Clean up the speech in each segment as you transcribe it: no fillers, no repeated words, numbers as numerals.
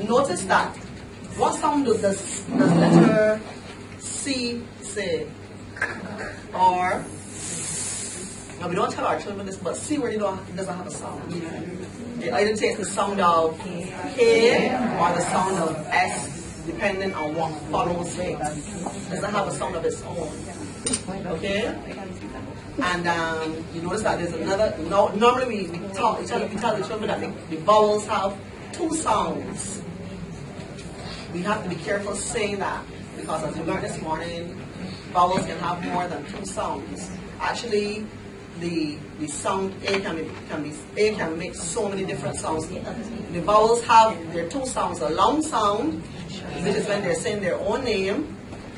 notice that. What sound does letter C say? Or, now we don't tell our children this, but C really doesn't have a sound. It either takes the sound of K or the sound of S, depending on what follows it. It doesn't have a sound of its own. Okay? And you notice that there's another, normally we tell the children that the vowels have two sounds. We have to be careful saying that, because as we learned this morning, vowels can have more than two sounds. Actually, the sound A can make so many different sounds. The vowels have their two sounds: a long sound, which is when they're saying their own name,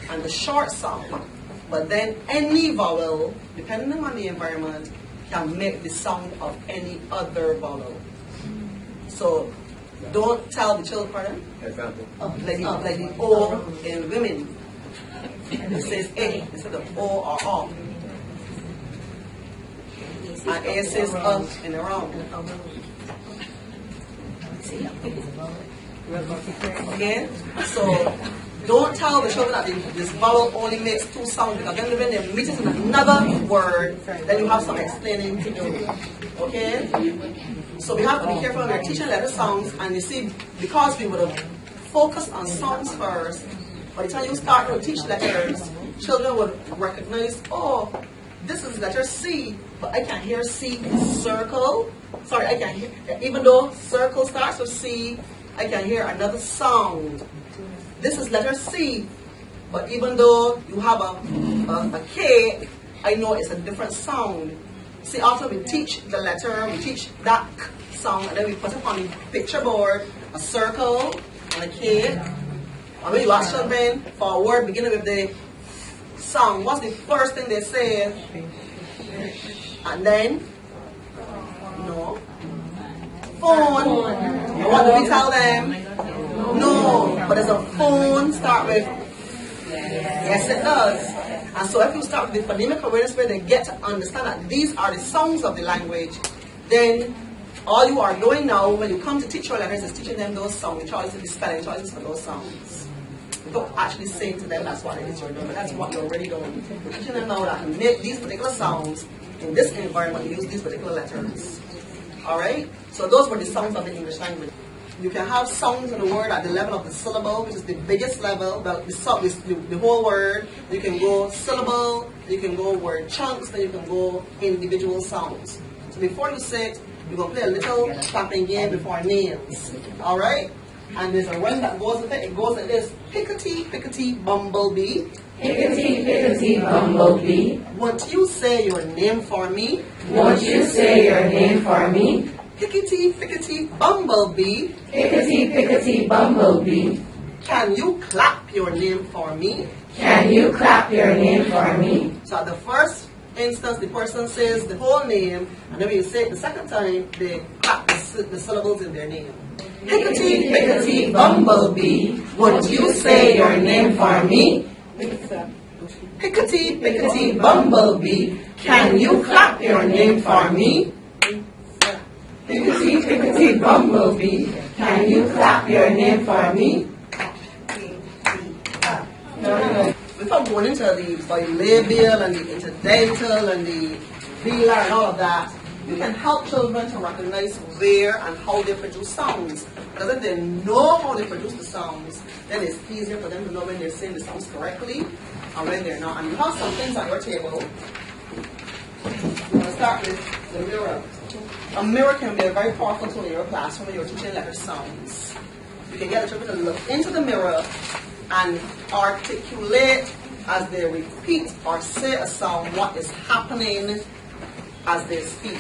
and the short sound. But then any vowel, depending on the environment, can make the sound of any other vowel. So don't tell the children, pardon? Example. Like the O in women. It says A instead of O or O. And A says in the wrong. Okay? So don't tell the children that this vowel only makes two sounds, because then when they meet it in another word, then you have some explaining to do. Okay? So we have to be careful when we're teaching letter sounds, and you see, because we would have focused on sounds first, by the time you start to teach letters, children would recognize, oh, this is letter C, but I can hear C circle. Sorry, I can hear, even though circle starts with C, I can hear another sound. This is letter C, but even though you have a K, I know it's a different sound. See, after we teach the letter, we teach that sound, and then we put it on the picture board, a circle and a K. And when you ask children for a word beginning with the sound, what's the first thing they say? And then, no. Phone. And what do we tell them? No. But does a phone start with? Yes, it does. And so if you start with the phonemic awareness, where they get to understand that these are the sounds of the language, then all you are doing now when you come to teach your letters is teaching them those sounds, the choices, the spelling choices for those sounds. You don't actually say to them that's what it is you're doing, but that's what you're already doing. You're teaching them now that you make these particular sounds in this environment, you use these particular letters. Alright? So those were the sounds of the English language. You can have sounds in the word at the level of the syllable, which is the biggest level, the whole word. You can go syllable, you can go word chunks, then you can go individual sounds. So before you say it, you're going to play a little clapping game before names. Alright? And there's a rhyme that goes with it. It goes like this: pickety, pickety, bumblebee. Pickety, pickety, bumblebee. Won't you say your name for me? Won't you say your name for me? Pickety, pickety, bumblebee. Pickety, pickety, bumblebee. Can you clap your name for me? Can you clap your name for me? So at the first instance, the person says the whole name, and then when you say it the second time, they clap the syllables in their name. Pickety, pickety, bumblebee. Won't you say your name for me? Pickety, pickety, bumblebee. Can you clap your name for me? Pickety, pickety, bumblebee. Can you clap your name for me? Without going into the bilabial and the interdental and the velar and all of that, you can help children to recognize where and how they produce sounds. Because if they know how they produce the sounds, then it's easier for them to know when they're saying the sounds correctly and when they're not. And you have some things on your table. We're going to start with the mirror. A mirror can be a very powerful tool in your classroom when you're teaching letter sounds. You can get the children to look into the mirror and articulate as they repeat or say a sound what is happening as they speak.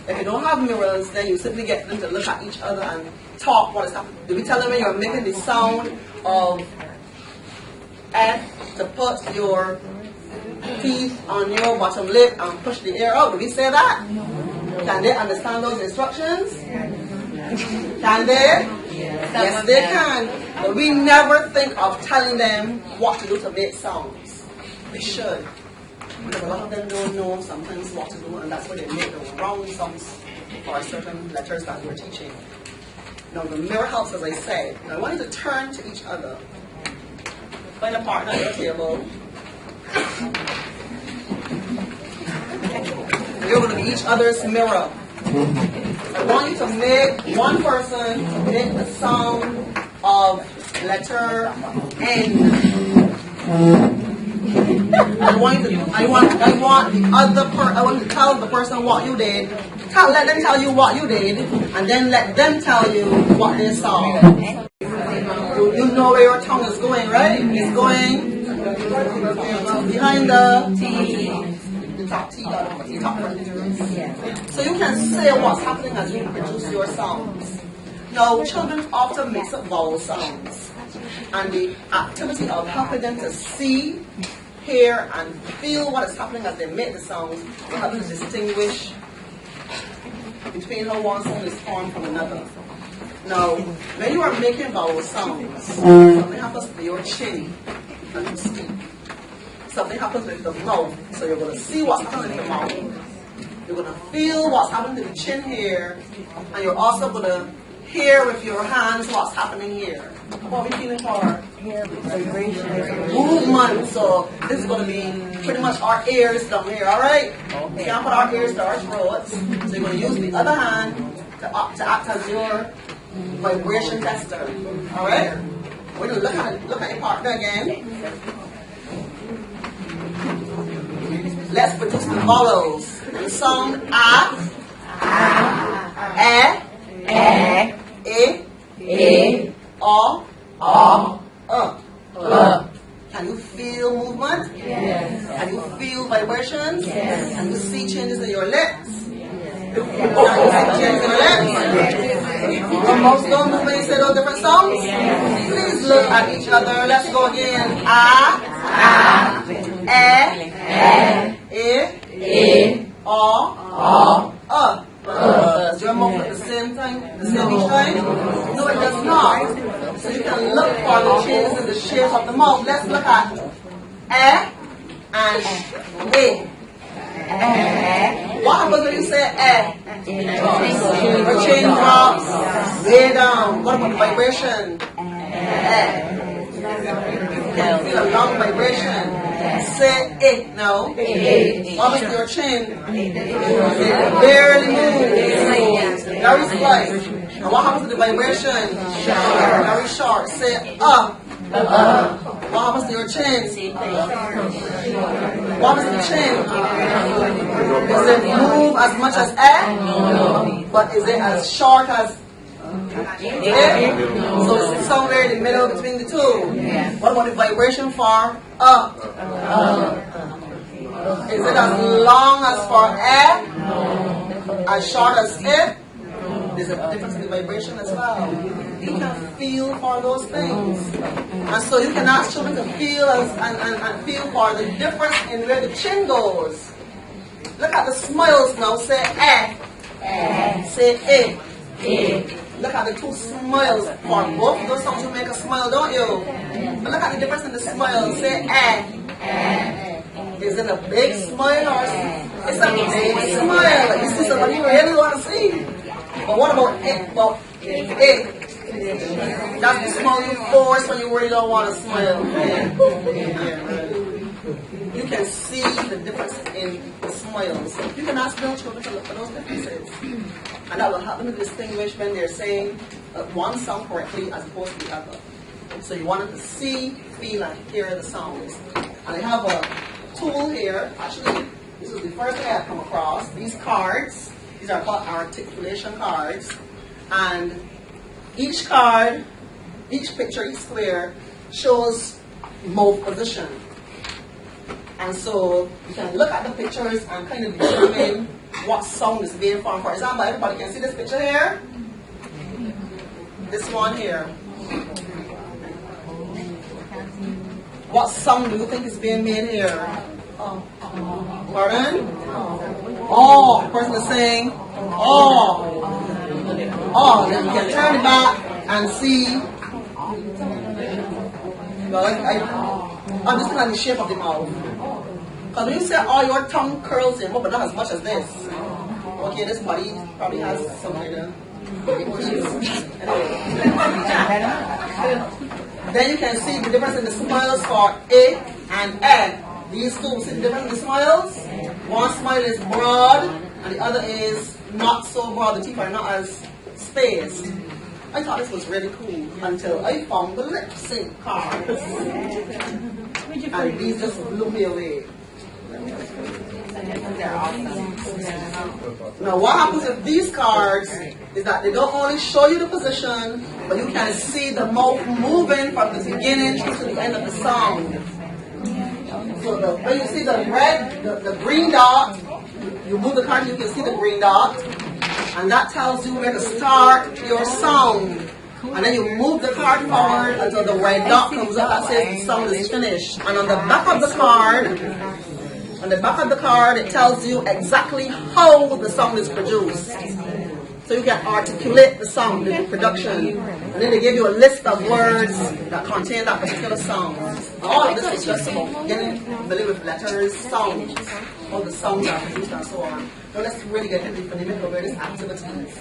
If you don't have mirrors, then you simply get them to look at each other and talk what is happening. Do we tell them when you're making the sound of F to put your teeth on your bottom lip and push the air out? Do we say that? Can they understand those instructions? Can they? Yes, they can. But we never think of telling them what to do to make sounds. We should. Because a lot of them don't know sometimes what to do, and that's why they make the wrong sounds for certain letters that we're teaching. Now the mirror helps, as I said. Now I want you to turn to each other. Find a partner at your table. You're going to be each other's mirror. I want you to make one person to make the sound of letter N. I want you to tell the person what you did. Let them tell you what you did, and then let them tell you what they saw. You know where your tongue is going, right? It's going behind the top teeth, the top part. So you can say what's happening as you produce your sounds. Now, children often mix up vowel sounds, and the activity of helping them to see, hear, and feel what is happening as they make the sounds will help them to distinguish between how one sound is formed from another. Now, when you are making vowel sounds, something happens with your chin and you speak. Something happens with the mouth, so you're going to see what's happening in the mouth. You're going to feel what's happening to the chin here, and you're also going to hear with your hands what's happening here. What are we feeling for? Movement. So this is going to be pretty much our ears down here, alright? We can't put our ears to our throats, so you're going to use the other hand to act as your vibration tester. Alright? We're going to look at your partner again. Let's produce the vowels. The sound A, E, O, Can you feel movement? Yes. Can you feel vibrations? Yes. Can you see changes in your lips? Yes. Can you see changes in your lips? Your mouth don't move when you say those different sounds? Yes. Please look at each other. Let's go again. E, O, Does your mouth at the same time? The same each time? No, it does not. So you can look for the changes in the shape of the mouth. Let's look at and E. What happens when you say your chin drops way down. What about the vibration? You can feel a long vibration. Say it now. What about your chin? It barely moves. Very slight. Now what happens to the vibration? Very short. Say What happens to your chin? What happens to the chin? Does it move as much as but is it as short as So it's somewhere in the middle between the two. What about the vibration for Is it as long as for as short as it? There's a difference in the vibration as well. You can feel for those things. And so you can ask children to feel and feel for the difference in where the chin goes. Look at the smiles now. Say Say Look at the two smiles. For both of those songs you make a smile, don't you? But look at the difference in the smile. Say Is it a big smile or it's a big smile? Like you see somebody you really want to see. But what about it? Well, that's the smile you force when you really don't want to smile. You can see the difference in the smiles. You can ask little children to look for those differences. And that will help them to distinguish when they're saying one sound correctly as opposed to the other. So you want them to see, feel, and hear the sounds. And I have a tool here. Actually, this is the first thing I've come across. These cards. These are called articulation cards. And each card, each picture, each square shows mouth position. And so you can look at the pictures and kind of determine what sound is being formed. For example, everybody can see this picture here. This one here. What sound do you think is being made here? Pardon? Oh, the person is saying, then you can turn it back and see. Well, I'm just looking at the shape of the mouth. Because when you say, your tongue curls in, but not as much as this. Okay, this body probably has some kind of Then you can see the difference in the smiles for A and N. These two, see the difference in the smiles? One smile is broad and the other is not so broad. The teeth are not as spaced. I thought this was really cool until I found the lip sync cards. And these just blew me away. Now what happens with these cards is that they don't only show you the position, but you can see the mouth moving from the beginning to the end of the song. So when you see the red, the green dot, you move the card, you can see the green dot, and that tells you where to start your song. And then you move the card forward until the red dot comes up that says the song is finished. And on the back of the card, it tells you exactly how the song is produced. So you can articulate the song, the production. And then they give you a list of words that contain that particular song. All of this is just about getting familiar with letters, sounds, how the songs are produced and so on. So let's really get into the phonemic awareness activities.